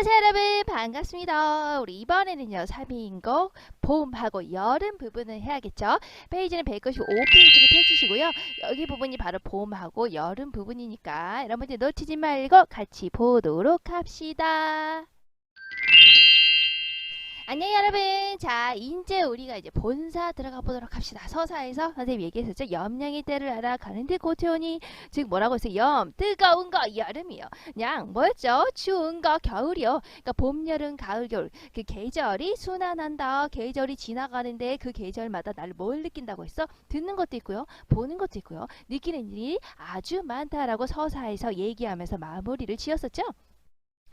안녕하세요 여러분, 반갑습니다. 우리 이번에는요 3인곡 봄하고 여름 부분을 해야겠죠. 페이지는 195페이지를 펴주시고요. 여기 부분이 바로 봄하고 여름 부분이니까 여러분들 놓치지 말고 같이 보도록 합시다. 안녕 여러분. 자, 이제 우리가 이제 본사 들어가 보도록 합시다. 서사에서 선생님이 얘기했었죠. 염량의 때를 알아 가는데 고태오니, 즉 뭐라고 했어요? 염, 뜨거운 거 여름이요. 양, 뭐였죠? 추운 거 겨울이요. 그러니까 봄, 여름, 가을, 겨울, 그 계절이 순환한다. 계절이 지나가는데 그 계절마다 나를 뭘 느낀다고 했어? 듣는 것도 있고요, 보는 것도 있고요, 느끼는 일이 아주 많다라고 서사에서 얘기하면서 마무리를 지었었죠.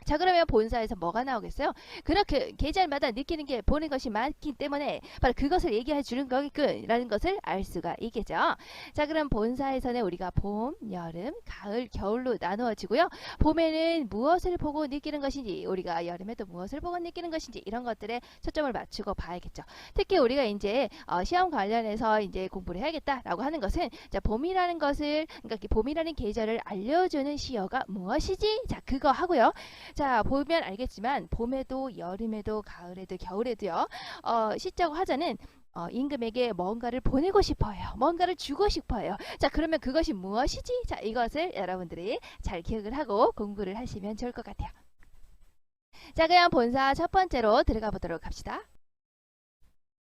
자, 그러면 본사에서 뭐가 나오겠어요? 그렇게 계절마다 느끼는 게, 보는 것이 많기 때문에 바로 그것을 얘기해 주는 거겠구나라는 것을 알 수가 있겠죠. 자, 그럼 본사에서는 우리가 봄, 여름, 가을, 겨울로 나누어지고요. 봄에는 무엇을 보고 느끼는 것인지, 우리가 여름에도 무엇을 보고 느끼는 것인지, 이런 것들에 초점을 맞추고 봐야겠죠. 특히 우리가 이제 시험 관련해서 이제 공부를 해야겠다라고 하는 것은, 자, 봄이라는 것을, 그러니까 봄이라는 계절을 알려주는 시어가 무엇이지? 자, 그거 하고요. 자, 보면 알겠지만 봄에도 여름에도 가을에도 겨울에도요, 시적 화자는 임금에게 뭔가를 보내고 싶어요. 뭔가를 주고 싶어요. 자, 그러면 그것이 무엇이지? 자, 이것을 여러분들이 잘 기억을 하고 공부를 하시면 좋을 것 같아요. 자, 그럼 본사 첫 번째로 들어가 보도록 합시다.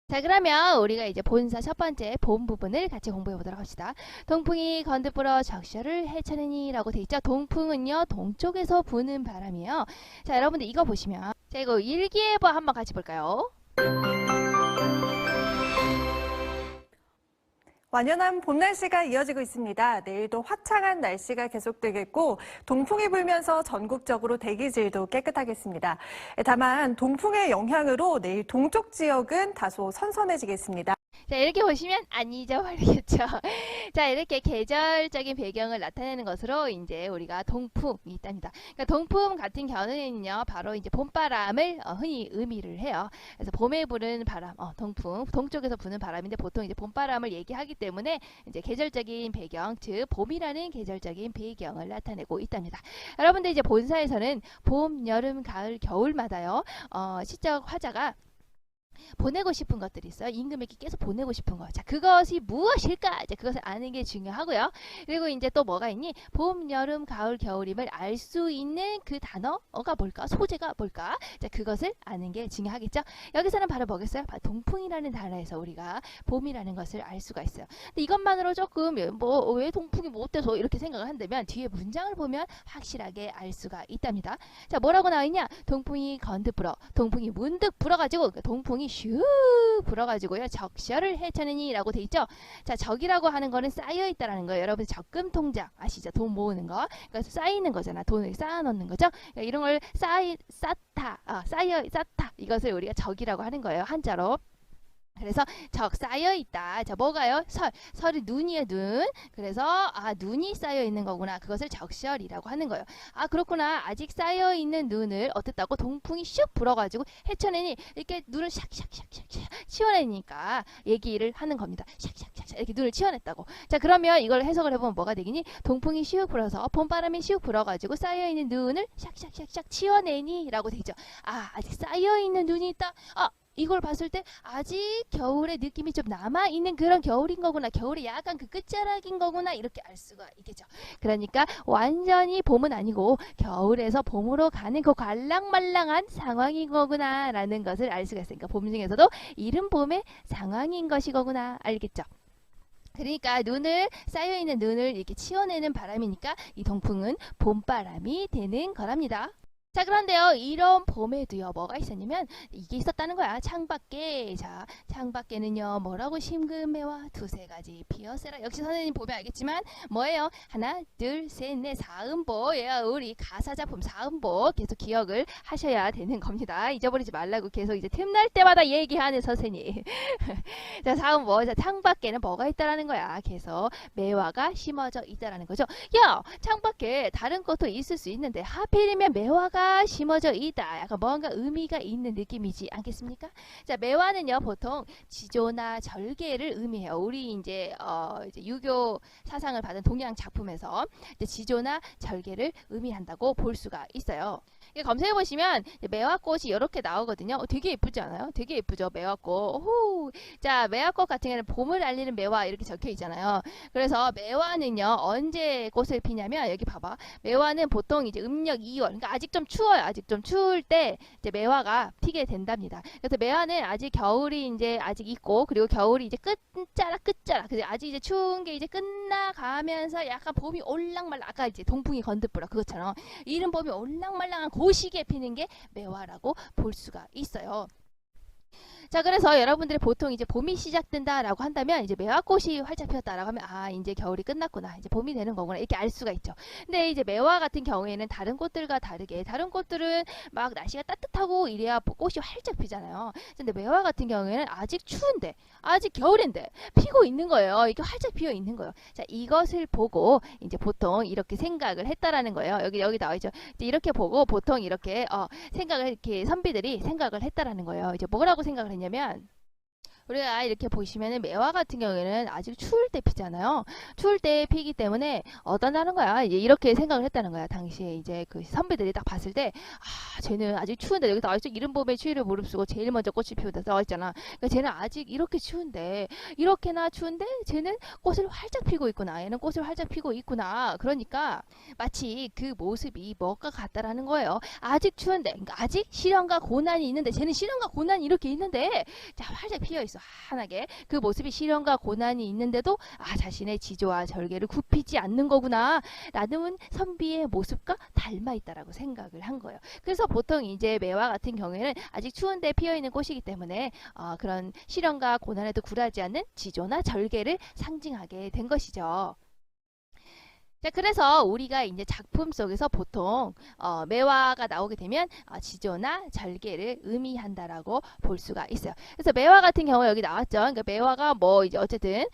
자, 그러면 우리가 이제 본사 첫 번째 봄 부분을 같이 공부해 보도록 합시다. 동풍이 건드불어 적셔를 해차느니 라고 돼 있죠. 동풍은요, 동쪽에서 부는 바람이에요. 자, 여러분들 이거 보시면, 자, 이거 일기예보 한번 같이 볼까요? 완연한 봄 날씨가 이어지고 있습니다. 내일도 화창한 날씨가 계속되겠고, 동풍이 불면서 전국적으로 대기질도 깨끗하겠습니다. 다만 동풍의 영향으로 내일 동쪽 지역은 다소 선선해지겠습니다. 자, 이렇게 보시면 안 잊어버리겠죠. 자, 이렇게 계절적인 배경을 나타내는 것으로 이제 우리가 동풍이 있답니다. 그러니까 동풍 같은 경우에는요, 바로 이제 봄바람을 흔히 의미를 해요. 그래서 봄에 부는 바람, 동풍, 동쪽에서 부는 바람인데 보통 이제 봄바람을 얘기하기 때문에 이제 계절적인 배경, 즉 봄이라는 계절적인 배경을 나타내고 있답니다. 여러분들 이제 본사에서는 봄, 여름, 가을, 겨울마다요, 시적 화자가 보내고 싶은 것들이 있어요. 임금에게 계속 보내고 싶은 거. 자, 그것이 무엇일까? 이제 그것을 아는 게 중요하고요. 그리고 이제 또 뭐가 있니? 봄, 여름, 가을, 겨울임을 알 수 있는 그 단어가 뭘까? 소재가 뭘까? 자, 그것을 아는 게 중요하겠죠. 여기서는 바로 뭐겠어요? 바로 동풍이라는 단어에서 우리가 봄이라는 것을 알 수가 있어요. 근데 이것만으로 조금 뭐 왜 동풍이 뭐 어때서 이렇게 생각을 한다면 뒤에 문장을 보면 확실하게 알 수가 있답니다. 자, 뭐라고 나와 있냐? 동풍이 건드 불어. 동풍이 문득 불어가지고, 동풍이 슉 불어가지고요, 적셔를 해차느니 라고 돼 있죠. 자, 적이라고 하는 거는 쌓여 있다라는 거예요. 여러분 적금 통장 아시죠? 돈 모으는 거. 그래서 쌓이는 거잖아. 돈을 쌓아 놓는 거죠. 그러니까 이런 걸 쌓다 이것을 우리가 적이라고 하는 거예요, 한자로. 그래서 적 쌓여 있다. 자, 뭐가요? 설이 눈이에요, 눈. 그래서 눈이 쌓여 있는 거구나. 그것을 적설이라고 하는 거예요. 아, 그렇구나. 아직 쌓여 있는 눈을 어땠다고? 동풍이 슉 불어가지고 헤쳐내니, 이렇게 눈을 샥샥샥샥 치워내니까 얘기를 하는 겁니다. 샥샥샥 이렇게 눈을 치워냈다고. 자, 그러면 이걸 해석을 해보면 뭐가 되겠니? 동풍이 슉 불어서, 봄바람이 슉 불어가지고 쌓여 있는 눈을 샥샥샥샥 치워내니라고 되죠. 아직 쌓여 있는 눈이 있다. 이걸 봤을 때 아직 겨울의 느낌이 좀 남아있는 그런 겨울인 거구나. 겨울의 약간 그 끝자락인 거구나. 이렇게 알 수가 있겠죠. 그러니까 완전히 봄은 아니고 겨울에서 봄으로 가는 그 갈랑말랑한 상황인 거구나 라는 것을 알 수가 있으니까 봄 중에서도 이른 봄의 상황인 것이거구나. 알겠죠? 그러니까 쌓여있는 눈을 이렇게 치워내는 바람이니까 이 동풍은 봄바람이 되는 거랍니다. 자, 그런데요, 이런 봄에도요, 뭐가 있었냐면 이게 있었다는 거야. 창밖에. 자, 창밖에는요, 뭐라고? 심금매와 두세 가지 피었으라. 역시 선생님 보면 알겠지만 뭐예요? 하나, 둘, 셋, 넷, 사음보예요. 우리 가사작품 사음보 계속 기억을 하셔야 되는 겁니다. 잊어버리지 말라고 계속 이제 틈날 때마다 얘기하는 선생님. 자, 사음보. 자, 창밖에는 뭐가 있다라는 거야. 계속 매화가 심어져 있다라는 거죠. 야, 창밖에 다른 것도 있을 수 있는데 하필이면 매화가 매화가 심어져 있다. 약간 뭔가 의미가 있는 느낌이지 않겠습니까? 자, 매화는요 보통 지조나 절개를 의미해요. 우리 이제 유교 사상을 받은 동양 작품에서 이제 지조나 절개를 의미한다고 볼 수가 있어요. 검색해 보시면 매화꽃이 이렇게 나오거든요. 되게 예쁘지 않아요? 되게 예쁘죠, 매화꽃. 오, 자, 매화꽃 같은 경우는 봄을 알리는 매화 이렇게 적혀 있잖아요. 그래서 매화는요 언제 꽃을 피냐면 여기 봐봐. 매화는 보통 이제 음력 2월, 그러니까 아직 좀 추워요. 아직 좀 추울 때 이제 매화가 피게 된답니다. 그래서 매화는 아직 겨울이 이제 아직 있고, 그리고 겨울이 이제 끝자락. 그래서 아직 이제 추운 게 이제 끝나가면서 약간 봄이 올랑말랑, 아까 이제 동풍이 건드뿌라 그것처럼 이른 봄이 올랑말랑한 그 시기에 피는 게 매화라고 볼 수가 있어요. 자, 그래서 여러분들이 보통 이제 봄이 시작된다라고 한다면 이제 매화꽃이 활짝 피었다라고 하면 아, 이제 겨울이 끝났구나. 이제 봄이 되는 거구나. 이렇게 알 수가 있죠. 근데 이제 매화 같은 경우에는 다른 꽃들과 다르게 다른 꽃들은 막 날씨가 따뜻하고 이래야 꽃이 활짝 피잖아요. 근데 매화 같은 경우에는 아직 추운데, 아직 겨울인데 피고 있는 거예요. 이게 활짝 피어 있는 거예요. 자, 이것을 보고 이제 보통 이렇게 생각을 했다라는 거예요. 여기 나와 있죠. 이제 이렇게 보고 보통 이렇게 생각을 이렇게 선비들이 생각을 했다라는 거예요. 이제 뭐라고 생각을 했냐면 우리가 이렇게 보시면은 매화 같은 경우에는 아직 추울 때 피잖아요. 추울 때 피기 때문에 어떤다는 거야. 이제 이렇게 생각을 했다는 거야. 당시에 이제 그 선배들이 딱 봤을 때, 아, 쟤는 아직 추운데, 여기 나와 있죠. 이른 봄에 추위를 무릅쓰고 제일 먼저 꽃이 피우다 나와 있잖아. 그러니까 쟤는 아직 이렇게 추운데, 이렇게나 추운데 쟤는 꽃을 활짝 피고 있구나. 얘는 꽃을 활짝 피고 있구나. 그러니까 마치 그 모습이 뭐가 같다라는 거예요. 아직 추운데, 그러니까 아직 시련과 고난이 있는데, 쟤는 시련과 고난이 이렇게 있는데, 자, 활짝 피어 있어. 환하게. 그 모습이 시련과 고난이 있는데도 아, 자신의 지조와 절개를 굽히지 않는 거구나 라는 선비의 모습과 닮아 있다라고 생각을 한 거예요. 그래서 보통 이제 매화 같은 경우에는 아직 추운데 피어 있는 꽃이기 때문에 그런 시련과 고난에도 굴하지 않는 지조나 절개를 상징하게 된 것이죠. 자, 그래서 우리가 이제 작품 속에서 보통 매화가 나오게 되면 지조나 절개를 의미한다라고 볼 수가 있어요. 그래서 매화 같은 경우 여기 나왔죠. 그러니까 매화가 뭐 이제 어쨌든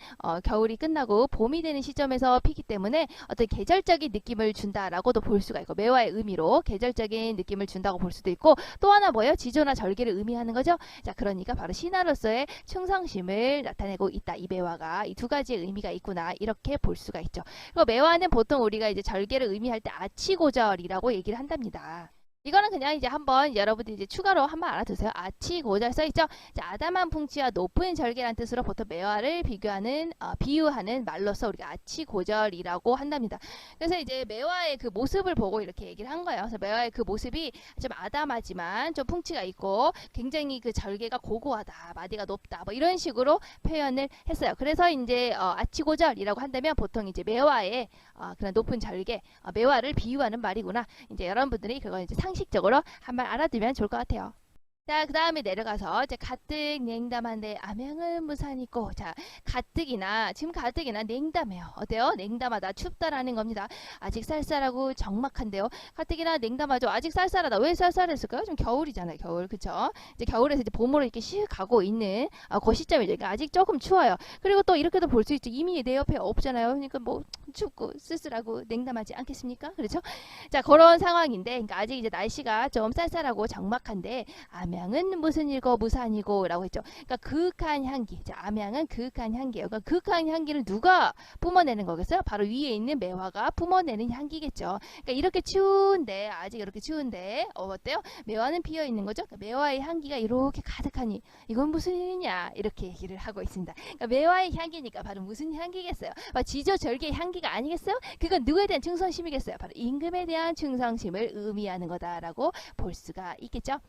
겨울이 끝나고 봄이 되는 시점에서 피기 때문에 어떤 계절적인 느낌을 준다라고도 볼 수가 있고, 매화의 의미로 계절적인 느낌을 준다고 볼 수도 있고, 또 하나 뭐예요? 지조나 절개를 의미하는 거죠. 자, 그러니까 바로 신하로서의 충성심을 나타내고 있다. 이 매화가 이 두 가지의 의미가 있구나 이렇게 볼 수가 있죠. 그리고 매화는 보통 우리가 이제 절개를 의미할 때 아치고절이라고 얘기를 한답니다. 이거는 그냥 이제 한번 여러분들이 이제 추가로 한번 알아두세요. 아치고절 써있죠. 자, 아담한 풍치와 높은 절개란 뜻으로 보통 매화를 비유하는 말로서 우리가 아치고절이라고 한답니다. 그래서 이제 매화의 그 모습을 보고 이렇게 얘기를 한 거예요. 그래서 매화의 그 모습이 좀 아담하지만 좀 풍치가 있고 굉장히 그 절개가 고고하다, 마디가 높다, 뭐 이런 식으로 표현을 했어요. 그래서 이제 아치고절이라고 한다면 보통 이제 매화의 그런 높은 절개, 매화를 비유하는 말이구나. 이제 여러분들이 그걸 이제 상식적으로 한번 알아두면 좋을 것 같아요. 자, 그 다음에 내려가서 이제 가뜩 냉담한데 암양은 무산이고, 자, 지금 가뜩이나 냉담해요. 어때요? 냉담하다, 춥다라는 겁니다. 아직 쌀쌀하고 적막한데요. 가뜩이나 냉담하죠. 아직 쌀쌀하다. 왜 쌀쌀했을까요? 지금 겨울이잖아요, 겨울. 그쵸? 이제 겨울에서 이제 봄으로 이렇게 씩 가고 있는 그 시점이죠. 그러니까 아직 조금 추워요. 그리고 또 이렇게도 볼 수 있죠. 이미 내 옆에 없잖아요. 그러니까 뭐 춥고 쓸쓸하고 냉담하지 않겠습니까? 그렇죠? 자, 그런 상황인데, 그러니까 아직 이제 날씨가 좀 쌀쌀하고 적막한데, 암양은 무슨 일고 무산이고 라고 했죠. 그러니까 그윽한 향기. 자, 암양은 그윽한 향기예요. 그러니까 그윽한 향기를 누가 뿜어내는 거겠어요? 바로 위에 있는 매화가 뿜어내는 향기겠죠. 그러니까 이렇게 추운데, 아직 이렇게 추운데 어때요? 매화는 피어 있는 거죠. 그러니까 매화의 향기가 이렇게 가득하니 이건 무슨 일이냐 이렇게 얘기를 하고 있습니다. 그러니까 매화의 향기니까 바로 무슨 향기겠어요? 지조절개의 향기가 아니겠어요? 그건 누구에 대한 충성심이겠어요? 바로 임금에 대한 충성심을 의미하는 거다라고 볼 수가 있겠죠.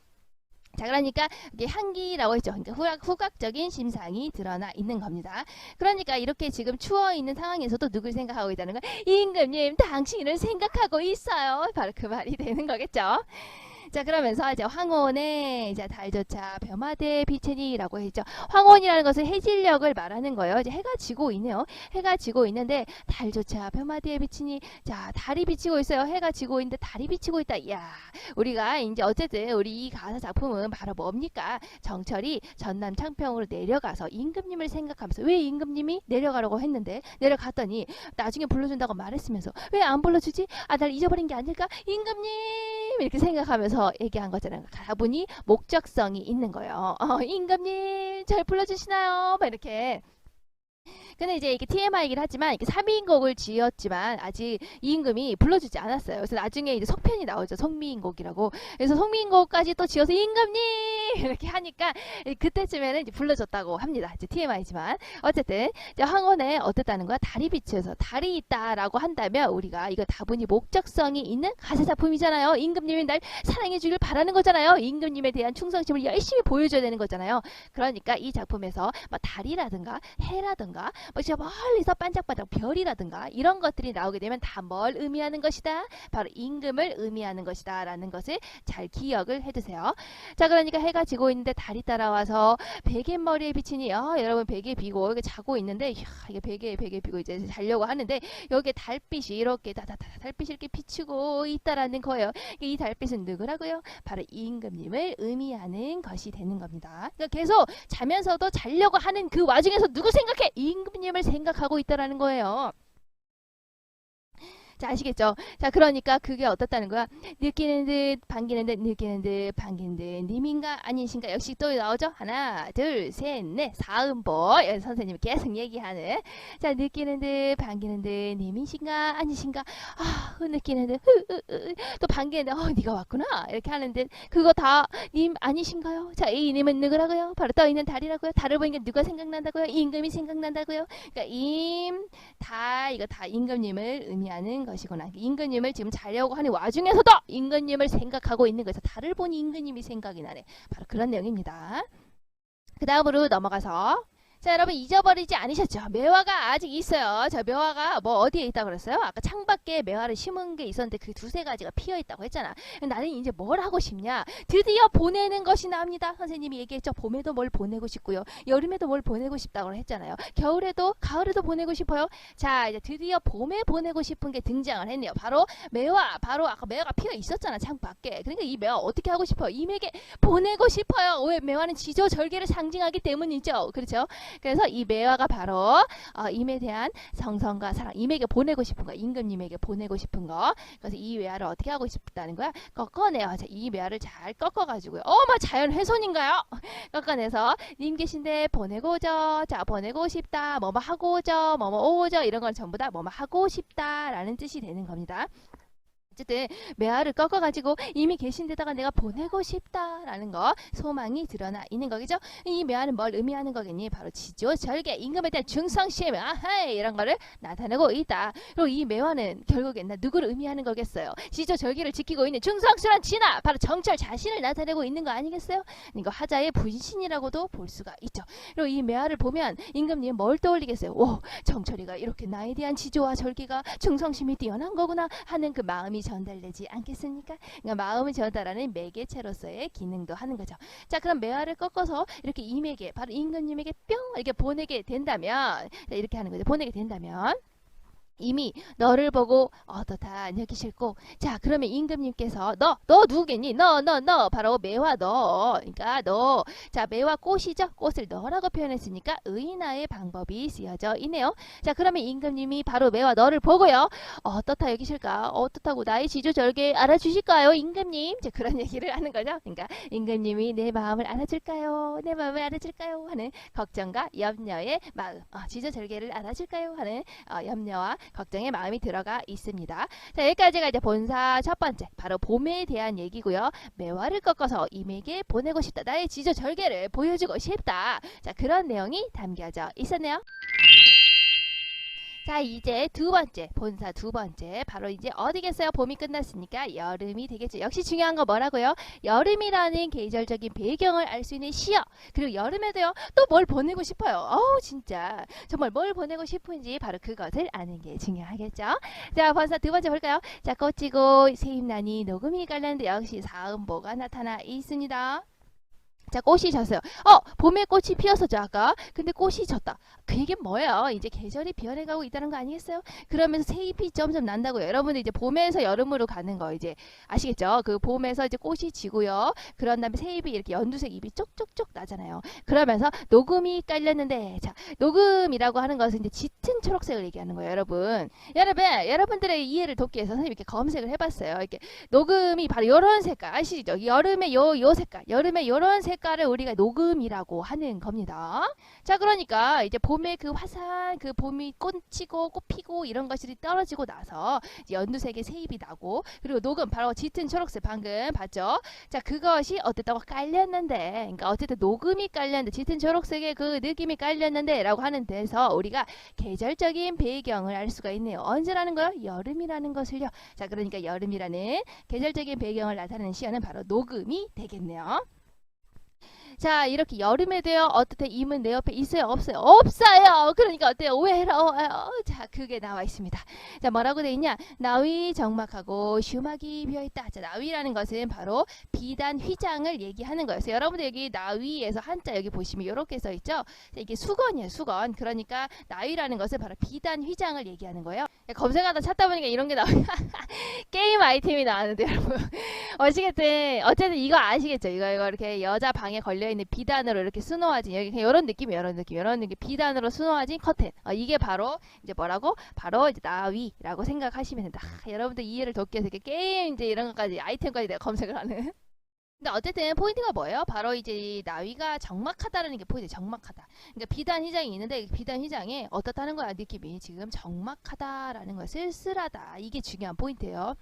자, 그러니까 이게 향기라고 했죠. 그러니까 후각적인 심상이 드러나 있는 겁니다. 그러니까 이렇게 지금 추워 있는 상황에서도 누굴 생각하고 있다는 건 임금님 당신을 생각하고 있어요. 바로 그 말이 되는 거겠죠. 자, 그러면서 이제 황혼의 이제 달조차 벼마대 비체니라고 했죠. 황혼이라는 것은 해질녘을 말하는 거예요. 이제 해가 지고 있네요. 해가 지고 있는데 달조차 벼마대에 비치니, 자, 달이 비치고 있어요. 해가 지고 있는데 달이 비치고 있다. 이야, 우리가 이제 어쨌든 우리 이 가사 작품은 바로 뭡니까? 정철이 전남 창평으로 내려가서 임금님을 생각하면서, 왜 임금님이 내려가려고 했는데 내려갔더니 나중에 불러준다고 말했으면서 왜 안 불러주지? 날 잊어버린 게 아닐까? 임금님 이렇게 생각하면서 얘기한 거잖아요. 다분히 목적성이 있는 거예요. 임금님 잘 불러주시나요? 막 이렇게. 근데 이제 이게 TMI이긴 하지만 이게 3인곡을 지었지만 아직 이임금이 불러주지 않았어요. 그래서 나중에 이제 속편이 나오죠. 성미인곡이라고. 그래서 성미인곡까지 또 지어서 임금님 이렇게 하니까 그때쯤에는 이제 불러줬다고 합니다. 이제 TMI지만 어쨌든 이제 황혼에 어땠다는 거야? 달이 비쳐서 달이 있다라고 한다면 우리가 이거 다분히 목적성이 있는 가사 작품이잖아요. 임금님이 날 사랑해주길 바라는 거잖아요. 임금님에 대한 충성심을 열심히 보여줘야 되는 거잖아요. 그러니까 이 작품에서 뭐 달이라든가 해라든가 뭐 진짜 멀리서 반짝반짝 별이라든가 이런 것들이 나오게 되면 다 뭘 의미하는 것이다? 바로 임금을 의미하는 것이다 라는 것을 잘 기억을 해두세요. 자, 그러니까 해가 지고 있는데 달이 따라와서 베갯머리에 비치니 여러분 베개 비고 이렇게 자고 있는데 이게 베개에 비고 이제 자려고 하는데 여기에 달빛이 이렇게 다다다 달빛이 이렇게 비추고 있다라는 거예요. 이 달빛은 누구라고요? 바로 임금님을 의미하는 것이 되는 겁니다. 그러니까 계속 자면서도 자려고 하는 그 와중에서 누구 생각해? 임금님을 생각하고 있다라는 거예요. 자, 아시겠죠? 자, 그러니까 그게 어떻다는 거야? 느끼는 듯 반기는 듯 느끼는 듯 반기는 듯 님인가 아니신가 역시 또 나오죠? 하나 둘 셋 넷 사음보 선생님이 계속 얘기하는 자, 느끼는 듯 반기는 듯 님이신가 아니신가 느끼는 듯 또 반기는 듯 네가 왔구나 이렇게 하는 듯 그거 다 님 아니신가요? 자, 이 님은 누구라고요? 바로 떠있는 달이라고요. 달을 보니까 누가 생각난다고요? 임금이 생각난다고요. 그러니까 달 이거 다 임금님을 의미하는 것이구나. 임금님을 지금 자려고 하는 와중에서도 임금님을 생각하고 있는 거에서 달을 보니 임금님이 생각이 나네. 바로 그런 내용입니다. 그 다음으로 넘어가서 자, 여러분 잊어버리지 않으셨죠? 매화가 아직 있어요. 자, 매화가 뭐 어디에 있다고 그랬어요? 아까 창밖에 매화를 심은 게 있었는데 그 두세 가지가 피어 있다고 했잖아. 나는 이제 뭘 하고 싶냐? 드디어 보내는 것이 나옵니다. 선생님이 얘기했죠. 봄에도 뭘 보내고 싶고요. 여름에도 뭘 보내고 싶다고 했잖아요. 겨울에도 가을에도 보내고 싶어요. 자, 이제 드디어 봄에 보내고 싶은 게 등장을 했네요. 바로 매화. 바로 아까 매화가 피어 있었잖아. 창밖에. 그러니까 이 매화 어떻게 하고 싶어요? 임에게 보내고 싶어요. 왜? 매화는 지조절개를 상징하기 때문이죠. 그렇죠? 그래서 이 매화가 바로 임에 대한 성성과 사랑, 임에게 보내고 싶은 거, 임금님에게 보내고 싶은 거. 그래서 이 매화를 어떻게 하고 싶다는 거야? 꺾어내요. 자, 이 매화를 잘 꺾어가지고요. 뭐 자연 훼손인가요? 꺾어내서 님 계신데 보내고 오죠. 자, 보내고 싶다. 뭐뭐 하고 오죠. 뭐뭐 오죠. 이런 건 전부 다 뭐뭐 하고 싶다라는 뜻이 되는 겁니다. 어쨌든 매화를 꺾어가지고 이미 계신 데다가 내가 보내고 싶다라는 거 소망이 드러나 있는 거겠죠. 이 매화는 뭘 의미하는 거겠니? 바로 지조절개 임금에 대한 충성심 이런 거를 나타내고 있다. 그리고 이 매화는 결국엔 누구를 의미하는 거겠어요? 지조절개를 지키고 있는 충성스러운 진화 바로 정철 자신을 나타내고 있는 거 아니겠어요? 이거 하자의 분신이라고도 볼 수가 있죠. 그리고 이 매화를 보면 임금님 뭘 떠올리겠어요? 오, 정철이가 이렇게 나에 대한 지조와 절개가 충성심이 뛰어난 거구나 하는 그 마음이 전달되지 않겠습니까? 그러니까 마음을 전달하는 매개체로서의 기능도 하는 거죠. 자, 그럼 매화를 꺾어서 이렇게 임에게 바로 임금님에게 뿅 이렇게 보내게 된다면 이렇게 하는 거죠. 보내게 된다면 이미 너를 보고 어떻다 여기 싫고 자, 그러면 임금님께서 너 누구겠니? 너 바로 매화 너. 그러니까 너. 자, 매화 꽃이죠. 꽃을 너라고 표현했으니까 의인화의 방법이 쓰여져 있네요. 자, 그러면 임금님이 바로 매화 너를 보고요. 어떻다 여기 싫까? 어떻다고 나의 지조절개 알아주실까요? 임금님. 자, 그런 얘기를 하는 거죠. 그러니까 임금님이 내 마음을 알아줄까요? 내 마음을 알아줄까요? 하는 걱정과 염려의 마음. 지조절개를 알아줄까요? 하는 염려와 걱정의 마음이 들어가 있습니다. 자, 여기까지가 이제 본사 첫 번째 바로 봄에 대한 얘기고요. 매화를 꺾어서 임에게 보내고 싶다. 나의 지조절개를 보여주고 싶다. 자, 그런 내용이 담겨져 있었네요. 자, 이제 두 번째 본사 두 번째 바로 이제 어디겠어요? 봄이 끝났으니까 여름이 되겠죠. 역시 중요한 거 뭐라고요? 여름이라는 계절적인 배경을 알 수 있는 시어. 그리고 여름에도요 또 뭘 보내고 싶어요. 진짜 정말 뭘 보내고 싶은지 바로 그것을 아는 게 중요하겠죠. 자, 본사 두 번째 볼까요? 자, 꽃지고 새잎나니 녹음이 갈랐는데 역시 사음보가 나타나 있습니다. 자, 꽃이 졌어요. 봄에 꽃이 피었었죠, 아까. 근데 꽃이 졌다. 그 얘기는 뭐예요? 이제 계절이 변해가고 있다는 거 아니겠어요? 그러면서 새잎이 점점 난다고요. 여러분들 이제 봄에서 여름으로 가는 거 이제 아시겠죠? 그 봄에서 이제 꽃이 지고요. 그런 다음에 새잎이 이렇게 연두색 잎이 쪽쪽쪽 나잖아요. 그러면서 녹음이 깔렸는데, 자, 녹음이라고 하는 것은 이제 짙은 초록색을 얘기하는 거예요, 여러분. 여러분들의 이해를 돕기 위해서 선생님이 이렇게 검색을 해봤어요. 이렇게 녹음이 바로 요런 색깔 아시죠? 여름에 요 색깔, 여름에 요런 색깔을 우리가 녹음이라고 하는 겁니다. 자, 그러니까 이제 봄에 그 화사한 그 봄이 꽃이고 꽃 피고 이런 것들이 떨어지고 나서 이제 연두색의 새잎이 나고, 그리고 녹음 바로 짙은 초록색 방금 봤죠? 자, 그것이 어땠다고 깔렸는데, 그러니까 어쨌든 녹음이 깔렸는데 짙은 초록색의 그 느낌이 깔렸는데 라고 하는 데서 우리가 계절적인 배경을 알 수가 있네요. 언제라는 거요? 여름이라는 것을요. 자, 그러니까 여름이라는 계절적인 배경을 나타내는 시어는 바로 녹음이 되겠네요. 자, 이렇게 여름에 되어 어떻게 임은 내 옆에 있어요? 없어요? 없어요. 그러니까 어때요? 외로워요. 자, 그게 나와 있습니다. 자, 뭐라고 돼 있냐? 나위 정막하고 슈막이 비어있다. 자, 나위라는 것은 바로 비단 휘장을 얘기하는 거였어요. 여러분들 여기 나위에서 한자 여기 보시면 이렇게 써 있죠? 자, 이게 수건이에요, 수건. 그러니까 나위라는 것은 바로 비단 휘장을 얘기하는 거예요. 검색하다 찾다 보니까 이런 게 나와요. 게임 아이템이 나왔는데 여러분. 어쨌든 이거 아시겠죠? 이거 이렇게 여자 방에 걸려있는 비단으로 이렇게 수놓아진 여기 이런 느낌, 이런 느낌 비단으로 수놓아진 커튼. 이게 바로 이제 뭐라고? 바로 이제 나위라고 생각하시면 된다. 여러분들 이해를 돕기 위해서 이렇게 게임 이제 이런 것까지 아이템까지 내가 검색을 하는. 근데 어쨌든 포인트가 뭐예요? 바로 이제 이 나위가 적막하다라는 게 포인트. 적막하다. 그러니까 비단 휘장이 있는데 비단 휘장에 어떻다는 거야? 느낌이 지금 적막하다라는 거야. 쓸쓸하다. 이게 중요한 포인트예요.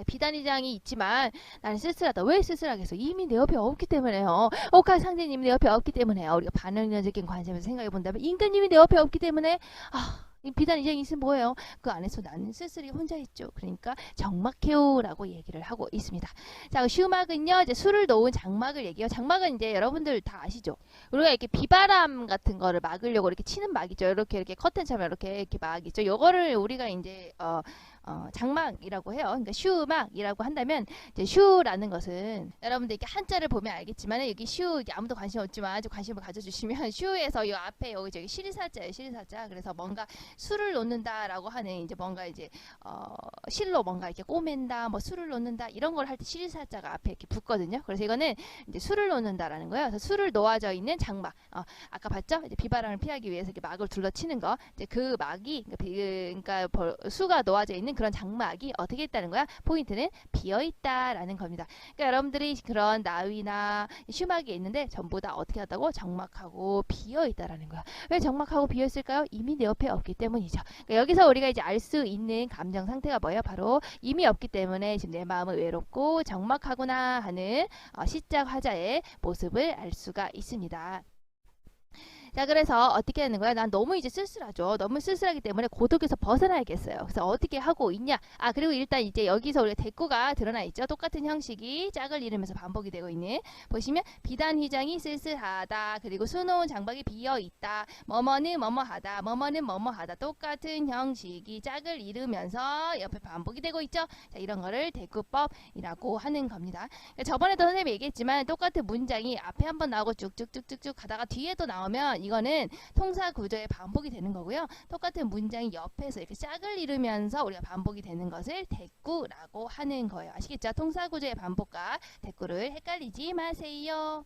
비단 휘장이 있지만 나는 쓸쓸하다. 왜 쓸쓸하겠어? 이미 내 옆에 없기 때문에요. 옥학 상제님이 내 옆에 없기 때문에요. 우리가 반응론적인 관점에서 생각해 본다면 임금님이 내 옆에 없기 때문에 이 비단 휘장이 있으면 뭐예요? 그 안에서 나는 쓸쓸히 혼자 있죠. 그러니까 적막해요라고 얘기를 하고 있습니다. 자, 슈막은요 이제 술을 놓은 장막을 얘기해요. 장막은 이제 여러분들 다 아시죠? 우리가 이렇게 비바람 같은 거를 막으려고 이렇게 치는 막 있죠. 이렇게 커튼처럼 이렇게 막 있죠. 요거를 우리가 이제 장막이라고 해요. 그러니까 슈막이라고 한다면 이제 슈라는 것은 여러분들 이렇게 한자를 보면 알겠지만 여기 슈 아무도 관심 없지만 좀 관심을 가져주시면 슈에서 이 앞에 여기 저기 시리사자예요. 시리사자. 그래서 뭔가 술을 놓는다라고 하는 이제 뭔가 이제 실로 뭔가 이렇게 꼬맨다, 뭐 술을 놓는다 이런 걸 할 때 시리사자가 앞에 이렇게 붙거든요. 그래서 이거는 이제 술을 놓는다라는 거예요. 그래서 술을 놓아져 있는 장막. 아까 봤죠? 이제 비바람을 피하기 위해서 이렇게 막을 둘러치는 거. 이제 그 막이 그러니까 수가 놓아져 있는 그런 장막이 어떻게 있다는 거야? 포인트는 비어 있다라는 겁니다. 그러니까 여러분들이 그런 나위나 슈막이 있는데 전부 다 어떻게 하다고? 적막하고 비어 있다라는 거야. 왜 적막하고 비어 있을까요? 이미 내 옆에 없기 때문이죠. 그러니까 여기서 우리가 이제 알 수 있는 감정 상태가 뭐예요? 바로 이미 없기 때문에 지금 내 마음은 외롭고 적막하구나 하는 시작 화자의 모습을 알 수가 있습니다. 자, 그래서 어떻게 하는 거야? 난 너무 이제 쓸쓸하죠. 너무 쓸쓸하기 때문에 고독에서 벗어나야겠어요. 그래서 어떻게 하고 있냐? 그리고 일단 이제 여기서 우리가 대꾸가 드러나 있죠. 똑같은 형식이 짝을 이루면서 반복이 되고 있는. 보시면 비단 휘장이 쓸쓸하다. 그리고 수놓은 장박이 비어 있다. 뭐뭐는 뭐뭐하다. 뭐뭐는 뭐뭐하다. 똑같은 형식이 짝을 이루면서 옆에 반복이 되고 있죠. 자, 이런 거를 대꾸법이라고 하는 겁니다. 그러니까 저번에도 선생님이 얘기했지만 똑같은 문장이 앞에 한번 나오고 쭉쭉쭉쭉쭉 가다가 뒤에도 나오면 이거는 통사 구조의 반복이 되는 거고요. 똑같은 문장이 옆에서 이렇게 짝을 이루면서 우리가 반복이 되는 것을 대꾸라고 하는 거예요. 아시겠죠? 통사 구조의 반복과 대꾸를 헷갈리지 마세요.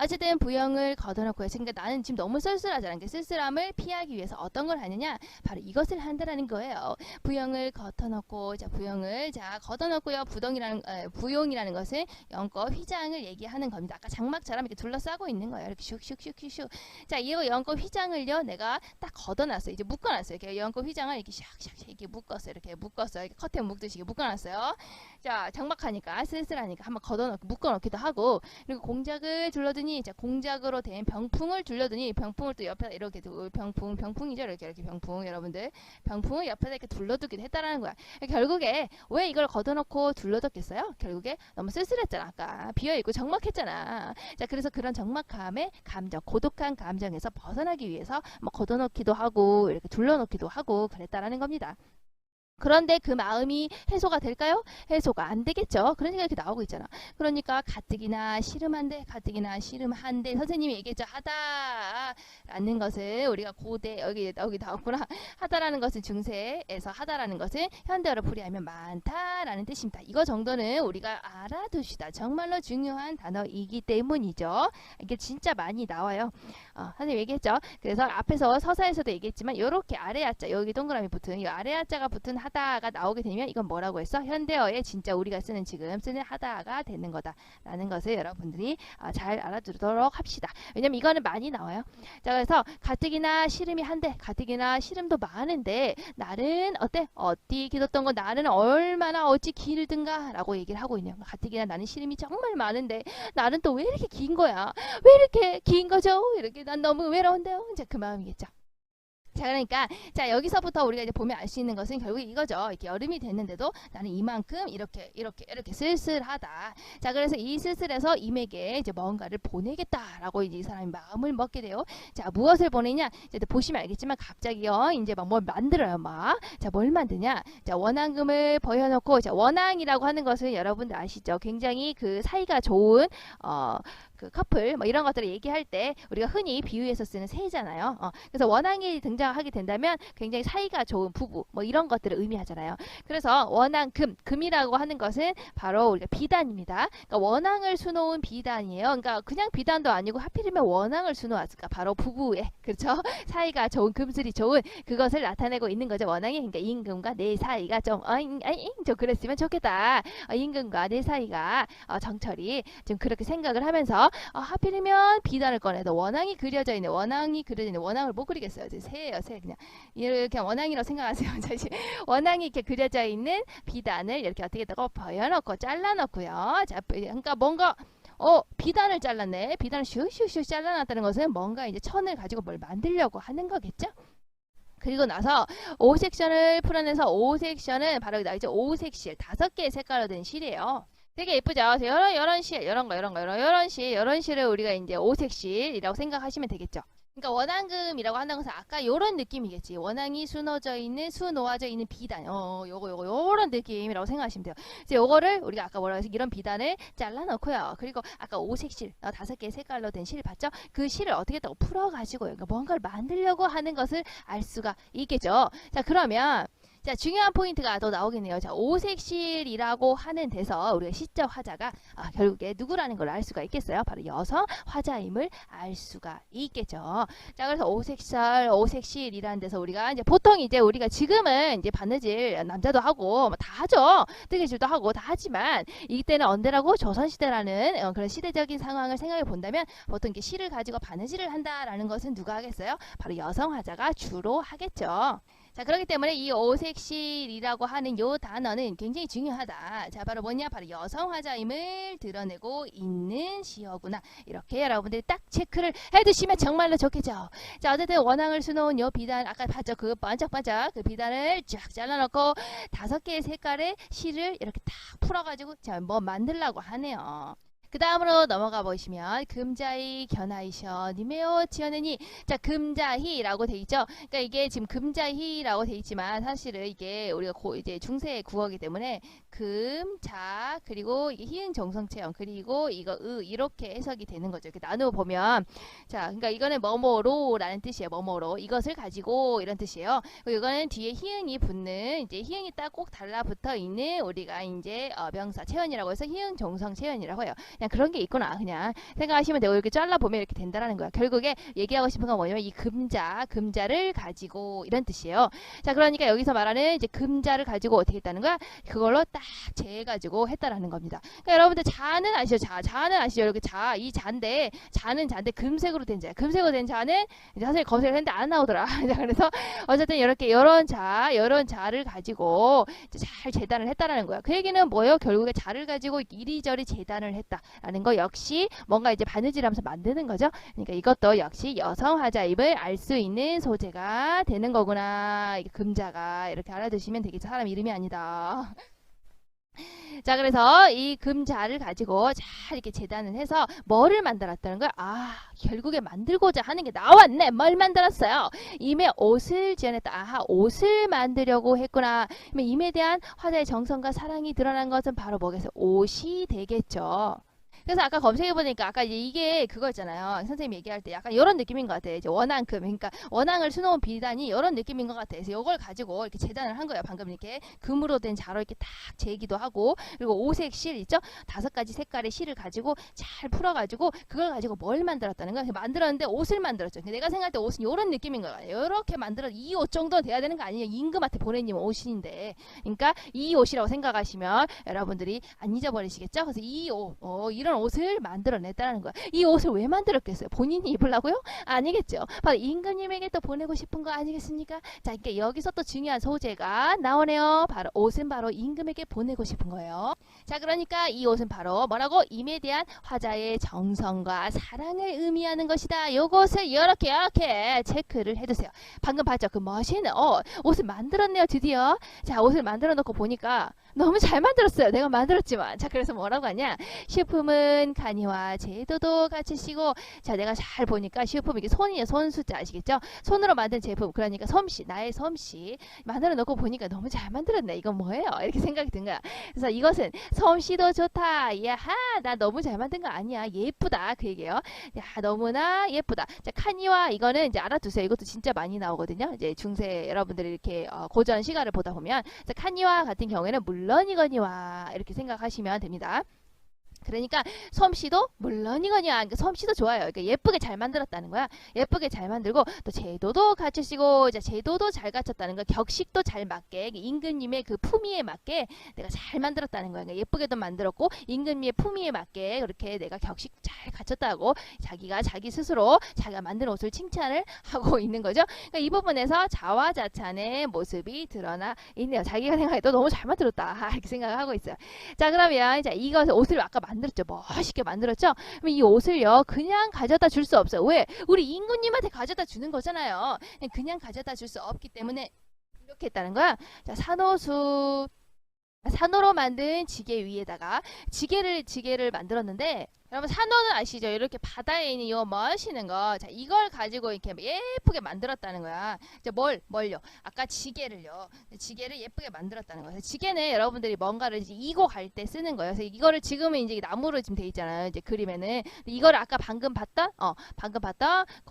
어쨌든 부영을 걷어놓고 그러니까 나는 지금 너무 쓸쓸하잖아. 그러니까 쓸쓸함을 피하기 위해서 어떤 걸 하느냐? 바로 이것을 한다라는 거예요. 부영을 걷어놓고 자 부영을 자 걷어놓고요. 부용이라는 것은 연꽃 휘장을 얘기하는 겁니다. 아까 장막처럼 이렇게 둘러싸고 있는 거예요. 이렇게 슉슉슉슉슉. 자, 이거 연꽃 휘장을요 내가 딱 걷어놨어요. 이제 묶어놨어요. 이렇게 연꽃 휘장을 이렇게 샥샥 이렇게 묶었어요. 이렇게 묶었어요. 이렇게 커튼 묶듯이 묶어놨어요. 자, 장막하니까 쓸쓸하니까 한번 걷어놓고 묶어놓기도 하고 그리고 공작을 둘러드니 자 공작으로 된 병풍을 둘러드니 병풍을 또 옆에 이렇게 병풍이죠. 이렇게 병풍 여러분들 병풍을 옆에다 이렇게 둘러두기도 했다라는 거야. 결국에 왜 이걸 걷어놓고 둘러뒀겠어요? 결국에 너무 쓸쓸했잖아. 아까 비어있고 적막했잖아. 자, 그래서 그런 적막함의 감정, 고독한 감정에서 벗어나기 위해서 뭐 걷어놓기도 하고 이렇게 둘러놓기도 하고 그랬다라는 겁니다. 그런데 그 마음이 해소가 될까요? 해소가 안 되겠죠. 그러니까 이렇게 나오고 있잖아. 그러니까 가뜩이나 싫음한데 가뜩이나 싫음한데 선생님이 얘기했죠. 하다라는 것을 우리가 고대 여기 나왔구나. 하다라는 것은 중세에서 하다라는 것은 현대어로 풀이하면 많다라는 뜻입니다. 이거 정도는 우리가 알아두시다. 정말로 중요한 단어이기 때문이죠. 이게 진짜 많이 나와요. 선생님 얘기했죠. 그래서 앞에서 서사에서도 얘기했지만 이렇게 아래 하자 여기 동그라미 붙은 이 아래 하자가 붙은 하다가 나오게 되면 이건 뭐라고 했어? 현대어에 진짜 우리가 쓰는 지금 쓰는 하다가 되는 거다라는 것을 여러분들이 잘 알아두도록 합시다. 왜냐면 이거는 많이 나와요. 자, 그래서 가뜩이나 싫음이 한데 가뜩이나 싫음도 많은데 날은 어때? 어디 길었던 거 나는 얼마나 어찌 길든가 라고 얘기를 하고 있네요. 가뜩이나 나는 싫음이 정말 많은데 날은 또 왜 이렇게 긴 거야? 왜 이렇게 긴 거죠? 이렇게 난 너무 외로운데요. 이제 그 마음이겠죠. 자, 그러니까 자 여기서부터 우리가 이제 보면 알 수 있는 것은 결국 이거죠. 이렇게 여름이 됐는데도 나는 이만큼 이렇게 쓸쓸하다. 자, 그래서 이 쓸쓸해서 임에게 이제 뭔가를 보내겠다라고 이제 이 사람이 마음을 먹게 돼요. 자, 무엇을 보내냐? 이제 보시면 알겠지만 갑자기요 이제 막 뭘 만들어요. 막 자, 뭘 만드냐? 자, 원앙금을 버여놓고 자, 원앙이라고 하는 것은 여러분들 아시죠? 굉장히 그 사이가 좋은 그 커플 뭐 이런 것들을 얘기할 때 우리가 흔히 비유해서 쓰는 새잖아요. 그래서 원앙이 등장하게 된다면 굉장히 사이가 좋은 부부 뭐 이런 것들을 의미하잖아요. 그래서 원앙금 금이라고 하는 것은 바로 우리가 비단입니다. 그러니까 원앙을 수놓은 비단이에요. 그러니까 그냥 비단도 아니고 하필이면 원앙을 수놓았을까? 바로 부부의 그렇죠? 사이가 좋은 금슬이 좋은 그것을 나타내고 있는 거죠. 원앙이 그러니까 임금과 내 사이가 좀 그랬으면 좋겠다. 임금과 내 사이가 정철이 좀 그렇게 생각을 하면서 하필이면 비단을 꺼내도 원앙이 그려져 있는 원앙을 못 그리겠어요. 새예요, 새 그냥 이렇게 원앙이라고 생각하세요. 원앙이 이렇게 그려져 있는 비단을 이렇게 어떻게 했다고 버여놓고 잘라놓고요. 자, 그러니까 뭔가 비단을 잘랐네. 비단을 슉슉슉 잘라놨다는 것은 뭔가 이제 천을 가지고 뭘 만들려고 하는 거겠죠. 그리고 나서 5섹션을 풀어내서 5섹션은 바로 나이죠. 5색실 5개의 색깔로 된 실이에요. 되게 예쁘죠? 이런 실, 이런 실을 우리가 이제 5색실이라고 생각하시면 되겠죠. 그러니까 원앙금이라고 한다는 것은 아까 요런 느낌이겠지. 원앙이 수놓아져 있는 비단. 요런 느낌이라고 생각하시면 돼요. 그래서 요거를 우리가 아까 뭐라고 해서 이런 비단을 잘라놓고요. 그리고 아까 5색실, 5개의 색깔로 된 실 봤죠? 그 실을 어떻게 했다고 풀어가지고 그러니까 뭔가를 만들려고 하는 것을 알 수가 있겠죠. 자, 그러면 자, 중요한 포인트가 더 나오겠네요. 자, 오색실이라고 하는 데서 우리가 시적 화자가 결국에 누구라는 걸 알 수가 있겠어요. 바로 여성 화자임을 알 수가 있겠죠. 자, 그래서 오색실이라는 데서 우리가 이제 보통 이제 우리가 지금은 이제 바느질 남자도 하고 다 하죠. 뜨개질도 하고 다 하지만 이때는 언제라고 조선시대라는 그런 시대적인 상황을 생각해 본다면 보통 이렇게 실을 가지고 바느질을 한다라는 것은 누가 하겠어요? 바로 여성 화자가 주로 하겠죠. 자, 그렇기 때문에 이 오색실이라고 하는 요 단어는 굉장히 중요하다. 자, 바로 뭐냐? 바로 여성 화자임을 드러내고 있는 시어구나. 이렇게 여러분들이 딱 체크를 해두시면 정말로 좋겠죠. 자, 어쨌든 원앙을 수놓은 요 비단 아까 봤죠? 그 반짝반짝 그 비단을 쫙 잘라놓고 5개의 색깔의 실을 이렇게 딱 풀어가지고 자, 뭐 만들라고 하네요. 그 다음으로 넘어가 보시면 금자희 견하이셔 니메오 지어내니 자 금자희라고 돼 있죠. 그러니까 이게 지금 금자희라고 돼 있지만 사실은 이게 우리가 이제 중세 국어이기 때문에 금자 그리고 이게 희응 정성체형 그리고 이거 이렇게 해석이 되는 거죠. 이렇게 나누어 보면 자 그러니까 이거는 뭐뭐로라는 뜻이에요. 뭐뭐로 이것을 가지고 이런 뜻이에요. 그리고 이거는 뒤에 희응이 붙는 이제 희응이 딱 꼭 달라붙어 있는 우리가 이제 명사 체현이라고 해서 희응 정성 체현이라고 해요. 그냥 그런 게 있구나 그냥 생각하시면 되고 이렇게 잘라보면 이렇게 된다라는 거야. 결국에 얘기하고 싶은 건 뭐냐면 이 금자를 가지고 이런 뜻이에요. 자 그러니까 여기서 말하는 이제 금자를 가지고 어떻게 했다는 거야? 그걸로 딱 재가지고 했다라는 겁니다. 그러니까 여러분들 자는 아시죠? 자는 아시죠? 이렇게 이 자인데 자는 금색으로 된 자야. 금색으로 된 자는 이제 사실 검색을 했는데 안 나오더라. 자 그래서 어쨌든 이렇게 이런 자를 가지고 잘 재단을 했다라는 거야. 그 얘기는 뭐예요? 결국에 자를 가지고 이리저리 재단을 했다. 라는 거 역시 뭔가 이제 바느질하면서 만드는 거죠. 그러니까 이것도 역시 여성 화자임을 알 수 있는 소재가 되는 거구나. 이게 금자가 이렇게 알아두시면 되겠죠. 사람 이름이 아니다. 자, 그래서 이 금자를 가지고 잘 이렇게 재단을 해서 뭐를 만들었다는 거야? 아, 결국에 만들고자 하는 게 나왔네. 뭘 만들었어요? 임에 옷을 지어냈다. 아하, 옷을 만들려고 했구나. 그러면 임에 대한 화자의 정성과 사랑이 드러난 것은 바로 뭐겠어요? 옷이 되겠죠. 그래서 아까 검색해보니까 아까 이게 그거였잖아요. 선생님 얘기할 때 약간 이런 느낌인 것 같아요. 이제 원앙금, 그러니까 원앙을 수놓은 비단이 이런 느낌인 것 같아요. 그래서 이걸 가지고 이렇게 재단을 한 거예요. 방금 이렇게 금으로 된 자로 이렇게 딱 재기도 하고, 그리고 오색 실 있죠? 5가지 색깔의 실을 가지고 잘 풀어가지고 그걸 가지고 뭘 만들었다는 거야? 만들었는데 옷을 만들었죠. 내가 생각할 때 옷은 이런 느낌인 거예요. 이렇게 만들어 이 옷 정도는 돼야 되는 거 아니에요? 임금한테 보내님 옷인데, 그러니까 이 옷이라고 생각하시면 여러분들이 안 잊어버리시겠죠? 그래서 이 옷, 이런 옷을 만들어냈다는 거야. 이 옷을 왜 만들었겠어요? 본인이 입으려고요? 아니겠죠. 바로 임금님에게 또 보내고 싶은 거 아니겠습니까? 자, 그러니까 여기서 또 중요한 소재가 나오네요. 바로 옷은 바로 임금에게 보내고 싶은 거예요. 자, 그러니까 이 옷은 바로 뭐라고? 임에 대한 화자의 정성과 사랑을 의미하는 것이다. 요것을 이렇게 체크를 해두세요. 방금 봤죠? 그 멋있는 옷을 만들었네요. 드디어. 자, 옷을 만들어 놓고 보니까 너무 잘 만들었어요. 내가 만들었지만. 자, 그래서 뭐라고 하냐? 시품은 간이와 제도도 같이 쓰고, 자, 내가 잘 보니까 시품 이게 손이에요. 손 숫자 아시겠죠? 손으로 만든 제품, 그러니까 솜씨, 나의 솜씨 만들어 놓고 보니까 너무 잘 만들었네. 이건 뭐예요? 이렇게 생각이 든 거야. 그래서 이것은 솜씨도 좋다. 야하, 나 너무 잘 만든 거 아니야. 예쁘다. 그 얘기예요. 야, 너무나 예쁘다. 자, 카니와 이거는 이제 알아두세요. 이것도 진짜 많이 나오거든요. 이제 중세 여러분들이 이렇게 고전 시가를 보다 보면, 자, 카니와 같은 경우에는 물론이거니와 이렇게 생각하시면 됩니다. 그러니까 솜씨도 물론이거니와, 그러니까 솜씨도 좋아요. 그러니까 예쁘게 잘 만들었다는 거야. 예쁘게 잘 만들고 또 제도도 갖추시고, 자, 제도도 잘 갖췄다는 거, 격식도 잘 맞게 임금님의 그 품위에 맞게 내가 잘 만들었다는 거야. 그러니까 예쁘게도 만들었고 임금님의 품위에 맞게 그렇게 내가 격식 잘 갖췄다고 자기가 자기 스스로 자기가 만든 옷을 칭찬을 하고 있는 거죠. 그러니까 이 부분에서 자화자찬의 모습이 드러나 있네요. 자기가 생각해도 너무 잘 만들었다 이렇게 생각을 하고 있어요. 자, 그러면 자, 이것을 옷을 아까 만들었죠. 멋있게 만들었죠. 그럼 이 옷을요 그냥 가져다 줄 수 없어요. 왜? 우리 임금님한테 가져다 주는 거잖아요. 그냥 가져다 줄 수 없기 때문에 이렇게 했다는 거야. 자, 산호로 만든 지게 위에다가 지게를 만들었는데, 여러분 산호는 아시죠? 이렇게 바다에 있는 요 멋있는 거, 자, 이걸 가지고 이렇게 예쁘게 만들었다는 거야. 이제 뭘요? 아까 지게를 예쁘게 만들었다는 거예요. 지게는 여러분들이 뭔가를 이제 이고 갈 때 쓰는 거예요. 그래서 이거를 지금은 이제 나무로 지금 돼 있잖아요. 이제 그림에는 이거를 아까 방금 봤던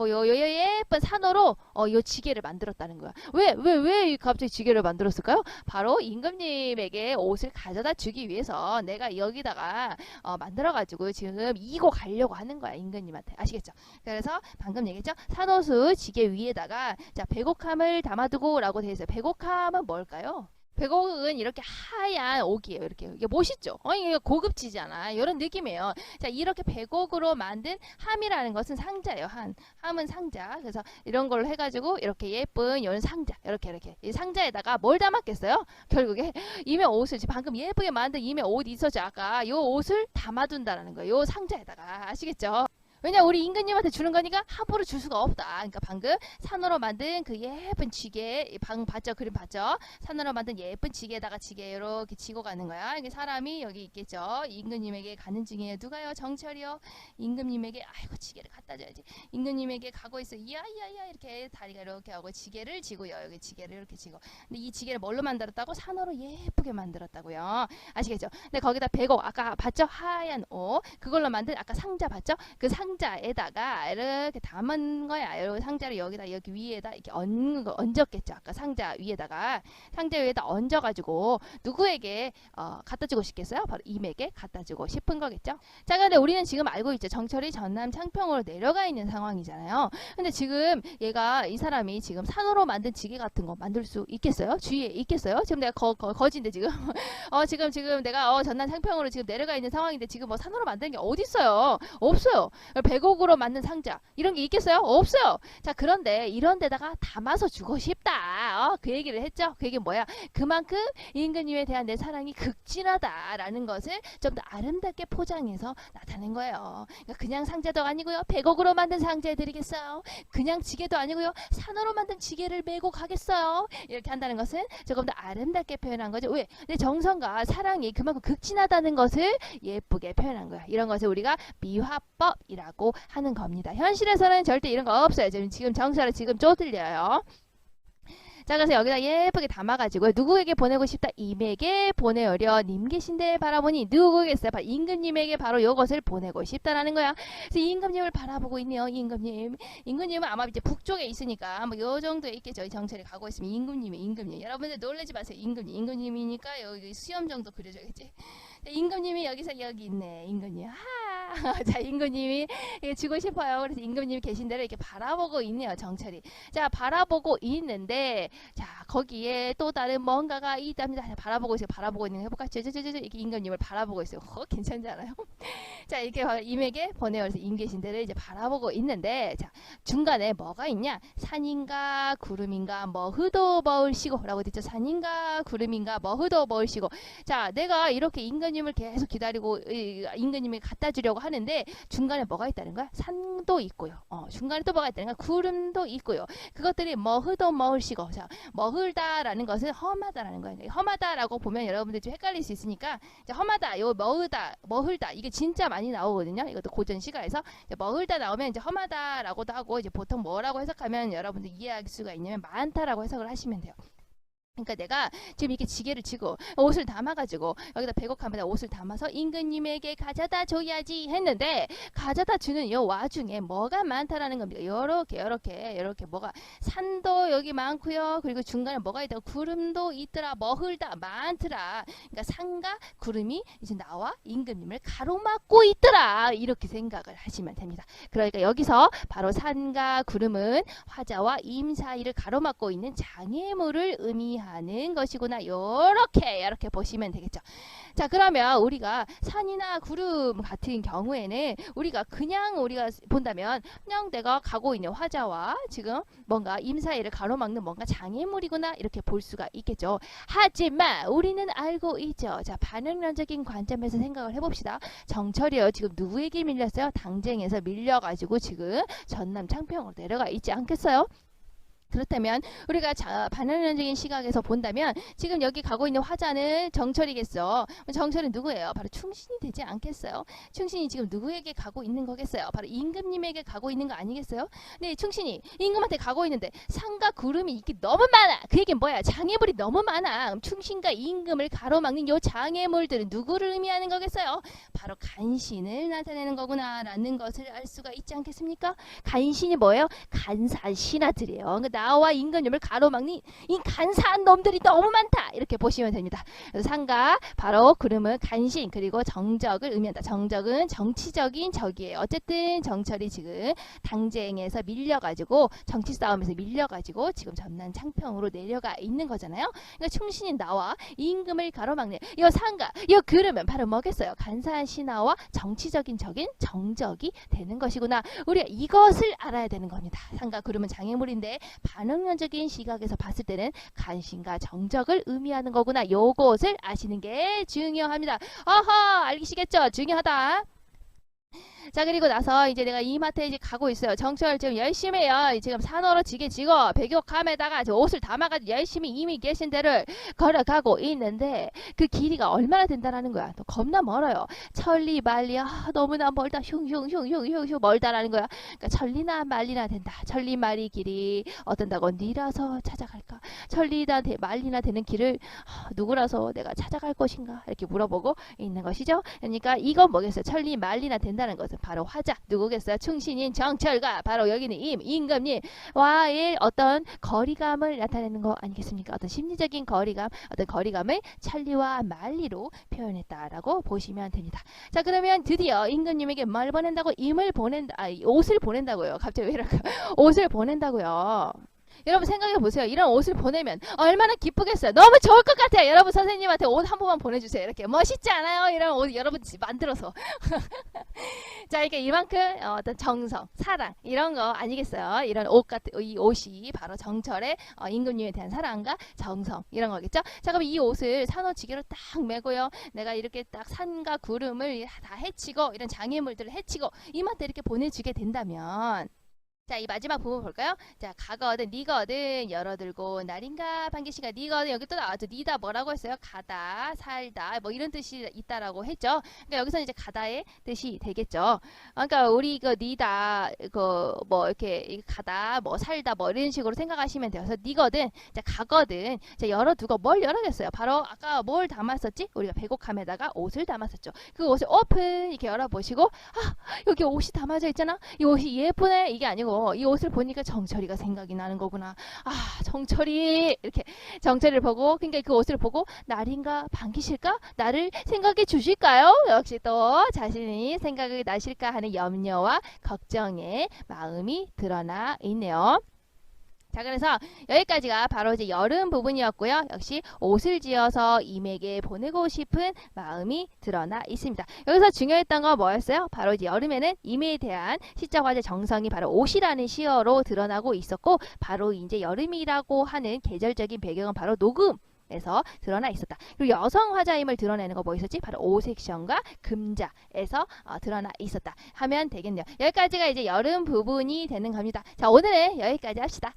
요 예쁜 산호로 요 지게를 만들었다는 거야. 왜 갑자기 지게를 만들었을까요? 바로 임금님에게 옷을 가져다 주기 위해서 내가 여기다가 만들어가지고 지금 이고 가려고 하는 거야. 임금님한테. 아시겠죠? 그래서 방금 얘기했죠? 산호수 지게 위에다가 자, 백옥함을 담아두고 라고 되어 있어요. 백옥함은 뭘까요? 백옥은 이렇게 하얀 옥이에요. 이렇게. 이게 멋있죠? 이게 고급지잖아. 이런 느낌이에요. 자, 이렇게 백옥으로 만든 함이라는 것은 상자예요. 함은 상자. 그래서 이런 걸로 해가지고 이렇게 예쁜 이런 상자. 이렇게. 이 상자에다가 뭘 담았겠어요? 결국에 임의 옷을, 방금 예쁘게 만든 임의 옷 있었죠? 아까 이 옷을 담아둔다는 거예요. 이 상자에다가. 아시겠죠? 왜냐, 우리 임금님한테 주는 거니까 함부로 줄 수가 없다. 그러니까 방금 산으로 만든 그 예쁜 지게, 방금 봤죠? 그림 봤죠? 산으로 만든 예쁜 지게에다가 지게 이렇게 지고 가는 거야. 이게 사람이 여기 있겠죠? 임금님에게 가는 중이에요. 누가요? 정철이요. 임금님에게 아이고 지게를 갖다 줘야지. 임금님에게 가고 있어. 이야이야이야 이렇게 다리가 이렇게 하고 지게를 지고요. 여기 지게를 이렇게 지고. 근데 이 지게를 뭘로 만들었다고? 산으로 예쁘게 만들었다고요. 아시겠죠? 근데 거기다 백옥 아까 봤죠? 하얀 옷 그걸로 만든 아까 상자 봤죠? 그 상자에다가 이렇게 담은 거야. 이 상자를 여기 위에다 이렇게 얹었겠죠. 아까 상자 위에다 얹어가지고 누구에게 갖다 주고 싶겠어요? 바로 임에게 갖다 주고 싶은 거겠죠. 자, 근데 우리는 지금 알고 있죠. 정철이 전남 창평으로 내려가 있는 상황이잖아요. 근데 지금 이 사람이 지금 산으로 만든 지게 같은 거 만들 수 있겠어요? 주위에 있겠어요? 지금 내가 거지인데 지금 지금 내가 전남 창평으로 지금 내려가 있는 상황인데 지금 뭐 산으로 만드는 게 어디 있어요? 없어요. 100억으로 만든 상자 이런 게 있겠어요? 없어요. 자, 그런데 이런 데다가 담아서 주고 싶다. 그 얘기를 했죠. 그 얘기 뭐야? 그만큼 임금님에 대한 내 사랑이 극진하다라는 것을 좀 더 아름답게 포장해서 나타낸 거예요. 그러니까 그냥 상자도 아니고요. 100억으로 만든 상자 해드리겠어요. 그냥 지게도 아니고요. 산으로 만든 지게를 메고 가겠어요. 이렇게 한다는 것은 조금 더 아름답게 표현한 거죠. 왜? 내 정성과 사랑이 그만큼 극진하다는 것을 예쁘게 표현한 거야. 이런 것을 우리가 미화법이라고 하는 겁니다. 현실에서는 절대 이런 거 없어요. 지금 정서를 지금 쪼들려요. 자, 그래서 여기다 예쁘게 담아가지고 누구에게 보내고 싶다? 임에게 보내오려 님 계신데 바라보니 누구겠어요? 임금님에게 바로 이것을 보내고 싶다라는 거야. 그래서 임금님을 바라보고 있네요. 임금님은 아마 이제 북쪽에 있으니까 뭐 요 정도에 있겠죠. 정철이 가고 있으면 임금님. 여러분들 놀라지 마세요. 임금님이니까 여기 수염 정도 그려줘야겠지. 임금님이 여기 있네. 임금님. 자, 임금님이 주고 싶어요. 그래서 임금님이 계신 데를 이렇게 바라보고 있네요. 정철이. 자, 바라보고 있는데, 자, 거기에 또 다른 뭔가가 있답니다. 바라보고 있는 거 해볼까? 이렇게 임금님을 바라보고 있어요. 괜찮지 않아요? 자, 이렇게 임에게 보내어서 임 계신 데를 이제 바라보고 있는데, 자, 중간에 뭐가 있냐? 산인가 구름인가 머흐도 머울시고 라고 됐죠. 산인가 구름인가 머흐도 머울시고. 자, 내가 이렇게 임금님을 계속 기다리고 임금님이 갖다 주려고 하는데 중간에 뭐가 있다는 거야? 산도 있고요. 중간에 또 뭐가 있다는 거야? 구름도 있고요. 그것들이 머흐도 머울시고. 자, 머흐다라는 것은 험하다라는 거예요. 험하다라고 보면 여러분들 좀 헷갈릴 수 있으니까 자, 험하다, 요 머흐다 이게 진짜 많이 나오거든요. 이것도 고전 시가에서 머흐다 나오면 이제 험하다라고도 하고 이제 보통 뭐라고 해석하면 여러분들 이해할 수가 있냐면 많다라고 해석을 하시면 돼요. 그러니까 내가 지금 이렇게 지게를 지고 옷을 담아가지고 여기다 100억 하면 옷을 담아서 임금님에게 가져다 줘야지 했는데 가져다 주는 요 와중에 뭐가 많다라는 겁니다. 요렇게 뭐가 산도 여기 많고요. 그리고 중간에 뭐가 있다? 구름도 있더라. 머흘다 많더라. 그러니까 산과 구름이 이제 나와 임금님을 가로막고 있더라. 이렇게 생각을 하시면 됩니다. 그러니까 여기서 바로 산과 구름은 화자와 임 사이를 가로막고 있는 장애물을 의미하는 것이구나. 요렇게 보시면 되겠죠. 자, 그러면 우리가 산이나 구름 같은 경우에는 우리가 본다면 그냥 내가 가고 있는 화자와 지금 뭔가 임 사이를 가로막는 뭔가 장애물이구나 이렇게 볼 수가 있겠죠. 하지만 우리는 알고 있죠. 자, 반응론적인 관점에서 생각을 해봅시다. 정철이요. 지금 누구에게 밀렸어요? 당쟁에서 밀려가지고 지금 전남 창평으로 내려가 있지 않겠어요? 그렇다면 우리가 반응론적인 시각에서 본다면 지금 여기 가고 있는 화자는 정철이겠어. 정철은 누구예요? 바로 충신이 되지 않겠어요? 충신이 지금 누구에게 가고 있는 거겠어요? 바로 임금님에게 가고 있는 거 아니겠어요? 네, 충신이 임금한테 가고 있는데 산과 구름이 이게 너무 많아. 그 얘기는 뭐야? 장애물이 너무 많아. 충신과 임금을 가로막는 요 장애물들은 누구를 의미하는 거겠어요? 바로 간신을 나타내는 거구나 라는 것을 알 수가 있지 않겠습니까? 간신이 뭐예요? 간사한 신하들이에요. 그러니까 나와 임금님을 가로막는 이 간사한 놈들이 너무 많다. 이렇게 보시면 됩니다. 그래서 산과 바로 구름은 간신 그리고 정적을 의미한다. 정적은 정치적인 적이에요. 어쨌든 정철이 지금 당쟁에서 밀려가지고 정치 싸움에서 밀려가지고 지금 전남 창평으로 내려가 있는 거잖아요. 그러니까 충신이 나와 임금을 가로막는 이 산과 이 구름은 바로 뭐겠어요? 간사한 신하와 정치적인 적인 정적이 되는 것이구나. 우리가 이것을 알아야 되는 겁니다. 산과 구름은 장애물인데 반응론적인 시각에서 봤을 때는 간신과 정적을 의미하는 거구나. 요것을 아시는 게 중요합니다. 알겠시겠죠? 중요하다. 자, 그리고 나서 이제 내가 이마트에 이제 가고 있어요. 정철 지금 열심히 해요. 지금 산으로 지게 지고 백역함에다가 옷을 담아가지고 열심히 이미 계신 데를 걸어가고 있는데 그 길이가 얼마나 된다라는 거야. 또 겁나 멀어요. 천리 말리 너무나 멀다. 흉흉 멀다라는 거야. 그러니까 천리나 말리나 된다. 천리 말리 길이 어떤다고 니라서 찾아갈까? 천리나 말리나 되는 길을 누구라서 내가 찾아갈 것인가? 이렇게 물어보고 있는 것이죠. 그러니까 이건 뭐겠어요? 천리 말리나 된다는 것은 바로 화자 누구겠어요? 충신인 정철과 바로 여기는 임금님와의 어떤 거리감을 나타내는 거 아니겠습니까? 어떤 심리적인 거리감, 어떤 거리감을 천리와 말리로 표현했다라고 보시면 됩니다. 자, 그러면 드디어 임금님에게 뭘 보낸다고? 옷을 보낸다고요. 갑자기 왜 이럴까? 옷을 보낸다고요. 여러분 생각해 보세요. 이런 옷을 보내면 얼마나 기쁘겠어요. 너무 좋을 것 같아요. 여러분 선생님한테 옷 한 번만 보내주세요. 이렇게 멋있지 않아요? 이런 옷 여러분 만들어서. 자, 이렇게 이만큼 어떤 정성, 사랑 이런 거 아니겠어요? 이런 옷 같은 이 옷이 바로 정철의 임금님에 대한 사랑과 정성 이런 거겠죠? 자, 그럼 이 옷을 산호지게로 딱 메고요. 내가 이렇게 딱 산과 구름을 다 해치고 이런 장애물들을 해치고 이맘때 이렇게 보내주게 된다면. 자, 이 마지막 부분 볼까요? 자, 가거든, 니거든, 열어들고, 날인가, 반기시가, 니거든, 여기 또 나왔죠. 니다 뭐라고 했어요? 가다, 살다, 뭐 이런 뜻이 있다라고 했죠. 그러니까 여기서는 이제 가다의 뜻이 되겠죠. 그러니까 우리 그 니다, 그 뭐 이렇게 가다, 뭐 살다, 뭐 이런 식으로 생각하시면 돼요. 그래서 니거든, 자, 가거든, 자, 열어두고 뭘 열어겠어요? 바로 아까 뭘 담았었지? 우리가 배곡함에다가 옷을 담았었죠. 그 옷을 오픈 이렇게 열어보시고, 아, 여기 옷이 담아져 있잖아. 이 옷이 예쁘네. 이게 아니고. 이 옷을 보니까 정철이가 생각이 나는 거구나. 아, 정철이 이렇게 정철이를 보고 그러니까 그 옷을 보고 날인가 반기실까? 나를 생각해 주실까요? 역시 또 자신이 생각이 나실까 하는 염려와 걱정의 마음이 드러나 있네요. 자, 그래서 여기까지가 바로 이제 여름 부분이었고요. 역시 옷을 지어서 임에게 보내고 싶은 마음이 드러나 있습니다. 여기서 중요했던 건 뭐였어요? 바로 이제 여름에는 임에 대한 시적 화제 정성이 바로 옷이라는 시어로 드러나고 있었고, 바로 이제 여름이라고 하는 계절적인 배경은 바로 녹음 에서 드러나 있었다. 그리고 여성 화자임을 드러내는 거 뭐 있었지? 바로 오 섹션과 금자에서 드러나 있었다 하면 되겠네요. 여기까지가 이제 여름 부분이 되는 겁니다. 자, 오늘은 여기까지 합시다.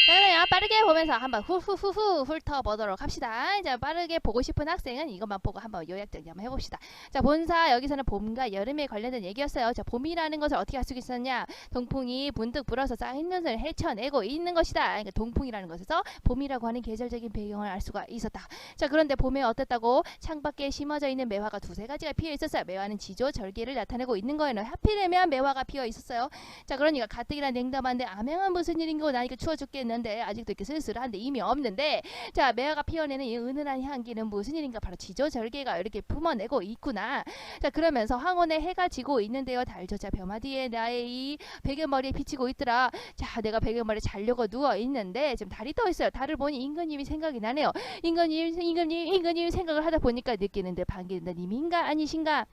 자, 그러면 빠르게 보면서 한번 후후후후 훑어보도록 합시다. 자, 빠르게 보고 싶은 학생은 이것만 보고 한번 요약정리 한번 해봅시다. 자, 본사 여기서는 봄과 여름에 관련된 얘기였어요. 자, 봄이라는 것을 어떻게 알 수 있었냐? 동풍이 문득 불어서 쌓인 눈을 헤쳐내고 있는 것이다. 그러니까 동풍이라는 것에서 봄이라고 하는 계절적인 배경을 알 수가 있었다. 자, 그런데 봄에 어땠다고? 창밖에 심어져 있는 매화가 두세 가지가 피어 있었어요. 매화는 지조절기를 나타내고 있는 거예요. 하필이면 매화가 피어 있었어요. 자, 그러니까 가뜩이나 냉담한데 암행은 무슨 일인고 나 이거 추워 죽겠는데 아직도 이렇게 쓸쓸한데 이미 없는데, 자, 매화가 피어내는 이 은은한 향기는 무슨 일인가? 바로 지조절개가 이렇게 품어내고 있구나. 자, 그러면서 황혼에 해가 지고 있는데요. 달조차 벼마디에 나의 이 베개머리에 비치고 있더라. 자, 내가 베개머리에 자려고 누워 있는데 지금 달이 떠 있어요. 달을 보니 임금님이 생각이 나네요. 임금님 생각을 하다 보니까 느끼는데 반기는 님인가 아니신가?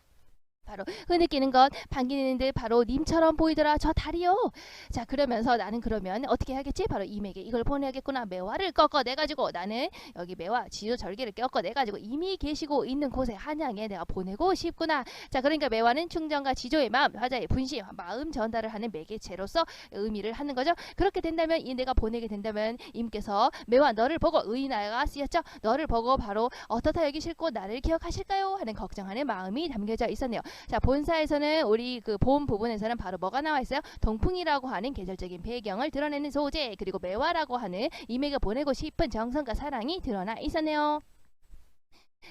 바로 흐느끼는 것, 반기는 듯 바로 님처럼 보이더라. 저 달이요. 자, 그러면서 나는 그러면 어떻게 해야겠지? 바로 임에게 이걸 보내야겠구나. 매화를 꺾어내가지고 나는 여기 매화 지조절개를 꺾어내가지고 이미 계시고 있는 곳에 한양에 내가 보내고 싶구나. 자, 그러니까 매화는 충정과 지조의 마음, 화자의 분심, 마음 전달을 하는 매개체로서 의미를 하는 거죠. 그렇게 된다면 이 내가 보내게 된다면 임께서 매화 너를 보고 의나가 쓰였죠. 너를 보고 바로 어떻다 여기실고 나를 기억하실까요? 하는 걱정하는 마음이 담겨져 있었네요. 자, 본사에서는 우리 그 봄 부분에서는 바로 뭐가 나와 있어요? 동풍이라고 하는 계절적인 배경을 드러내는 소재, 그리고 매화라고 하는 임에게 보내고 싶은 정성과 사랑이 드러나 있었네요.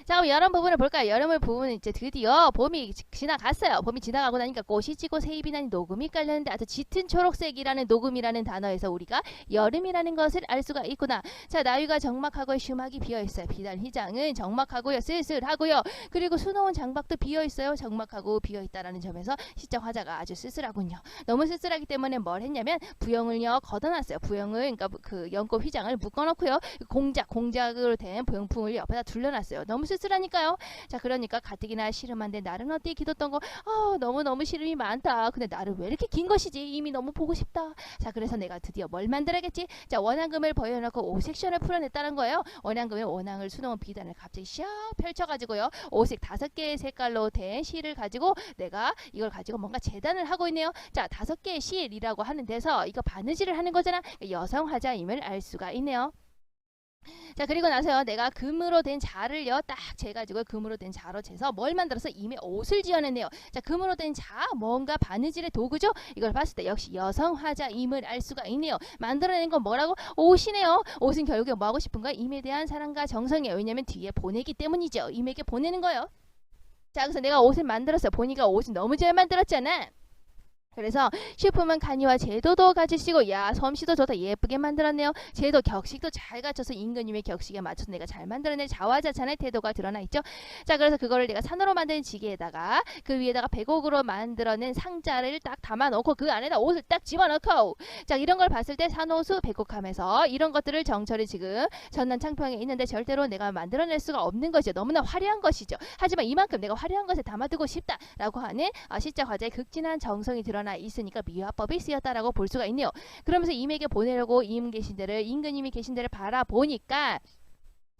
자, 그럼 여름 부분을 볼까요? 여름 부분은 이제 드디어 봄이 지나갔어요. 봄이 지나가고 나니까 꽃이 지고 새이 비나니 녹음이 깔렸는데 아주 짙은 초록색이라는 녹음이라는 단어에서 우리가 여름이라는 것을 알 수가 있구나. 자, 나위가 적막하고 슈막이 비어있어요. 비단 휘장은 적막하고요. 쓸쓸하고요. 그리고 수놓은 장박도 비어있어요. 적막하고 비어있다라는 점에서 시적 화자가 아주 쓸쓸하군요. 너무 쓸쓸하기 때문에 뭘 했냐면 부영을요 걷어놨어요. 부영을, 그러니까 그 연꽃 휘장을 묶어놓고요. 공작으로 된 부영풍을 옆에다 둘러놨어요. 너무 쓸쓸하니까요. 자, 그러니까 가뜩이나 시름한데 나는 어디 기뒀던 거 너무너무 시름이 많다. 근데 나를 왜 이렇게 긴 것이지? 이미 너무 보고 싶다. 자, 그래서 내가 드디어 뭘 만들어야겠지? 자, 원앙금을 버여놓고 5섹션을 풀어냈다는 거예요. 원앙금의 원앙을 수놓은 비단을 갑자기 샥 펼쳐가지고요. 5색 5개의 색깔로 된 실을 가지고 내가 이걸 가지고 뭔가 재단을 하고 있네요. 자, 5개의 실이라고 하는 데서 이거 바느질을 하는 거잖아. 여성 화자임을 알 수가 있네요. 자, 그리고 나서요 내가 금으로 된 자를요 딱 재가지고 금으로 된 자로 재서 뭘 만들어서 이미 옷을 지어냈네요. 자, 금으로 된 자, 뭔가 바느질의 도구죠. 이걸 봤을 때 역시 여성 화자임을 알 수가 있네요. 만들어낸 건 뭐라고? 옷이네요. 옷은 결국에 뭐 하고 싶은 거야? 임에 대한 사랑과 정성이에요. 왜냐면 뒤에 보내기 때문이죠. 임에게 보내는 거예요. 자, 그래서 내가 옷을 만들었어. 보니까 옷은 너무 잘 만들었잖아. 그래서 슈퍼맨 간이와 제도도 가지시고 야 솜씨도 좋다 예쁘게 만들었네요. 제도 격식도 잘 갖춰서 임금님의 격식에 맞춰서 내가 잘 만들어낸 자화자찬의 태도가 드러나 있죠. 자 그래서 그거를 내가 산으로 만든 지게에다가 그 위에다가 백옥으로 만들어낸 상자를 딱 담아놓고 그 안에다 옷을 딱 집어넣고 자 이런 걸 봤을 때 산호수 백옥함에서 이런 것들을 정철이 지금 전남 창평에 있는데 절대로 내가 만들어낼 수가 없는 것이죠. 너무나 화려한 것이죠. 하지만 이만큼 내가 화려한 것에 담아두고 싶다라고 하는 시자 화자의 극진한 정성이 드러나 있으니까 미화법이 쓰였다라고 볼 수가 있네요. 그러면서 임에게 보내려고 임금님이 계신 데를 바라보니까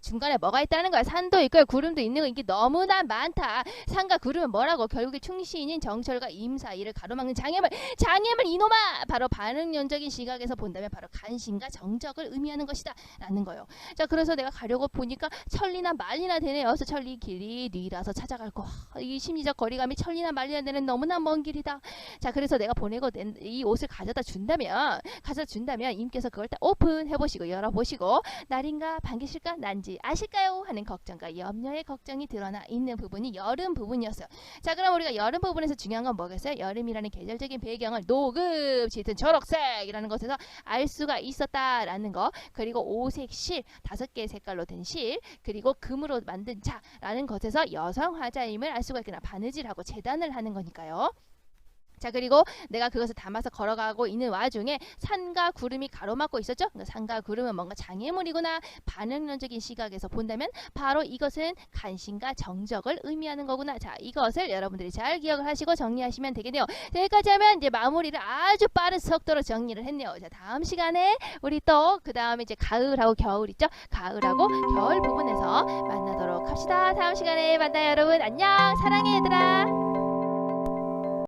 중간에 뭐가 있다는 거야. 산도 있고 구름도 있는 거 이게 너무나 많다. 산과 구름은 뭐라고? 결국에 충시인인 정철과 임 사이를 가로막는 장애물 이놈아! 바로 반응론적인 시각에서 본다면 바로 간신과 정적을 의미하는 것이다 라는 거예요. 자 그래서 내가 가려고 보니까 천리나 만리나 되네요. 그래서 천리 길이 뒤라서 찾아갈 거. 이 심리적 거리감이 천리나 만리나 되는 너무나 먼 길이다. 자 그래서 내가 보내고 이 옷을 가져다 준다면 임께서 그걸 딱 오픈해보시고 열어보시고 날인가 반기실까 난지 아실까요? 하는 걱정과 염려의 걱정이 드러나 있는 부분이 여름 부분이었어요. 자 그럼 우리가 여름 부분에서 중요한 건 뭐겠어요? 여름이라는 계절적인 배경을 녹음, 짙은 초록색이라는 것에서 알 수가 있었다라는 거. 그리고 오색실 5개의 색깔로 된 실 그리고 금으로 만든 차라는 것에서 여성 화자임을 알 수가 있구나. 바느질하고 재단을 하는 거니까요. 자 그리고 내가 그것을 담아서 걸어가고 있는 와중에 산과 구름이 가로막고 있었죠. 그러니까 산과 구름은 뭔가 장애물이구나. 반응론적인 시각에서 본다면 바로 이것은 간신과 정적을 의미하는 거구나. 자 이것을 여러분들이 잘 기억을 하시고 정리하시면 되겠네요. 자, 여기까지 하면 이제 마무리를 아주 빠른 속도로 정리를 했네요. 자 다음 시간에 우리 또 그 다음에 이제 가을하고 겨울 있죠. 가을하고 겨울 부분에서 만나도록 합시다. 다음 시간에 만나요 여러분. 안녕 사랑해 얘들아.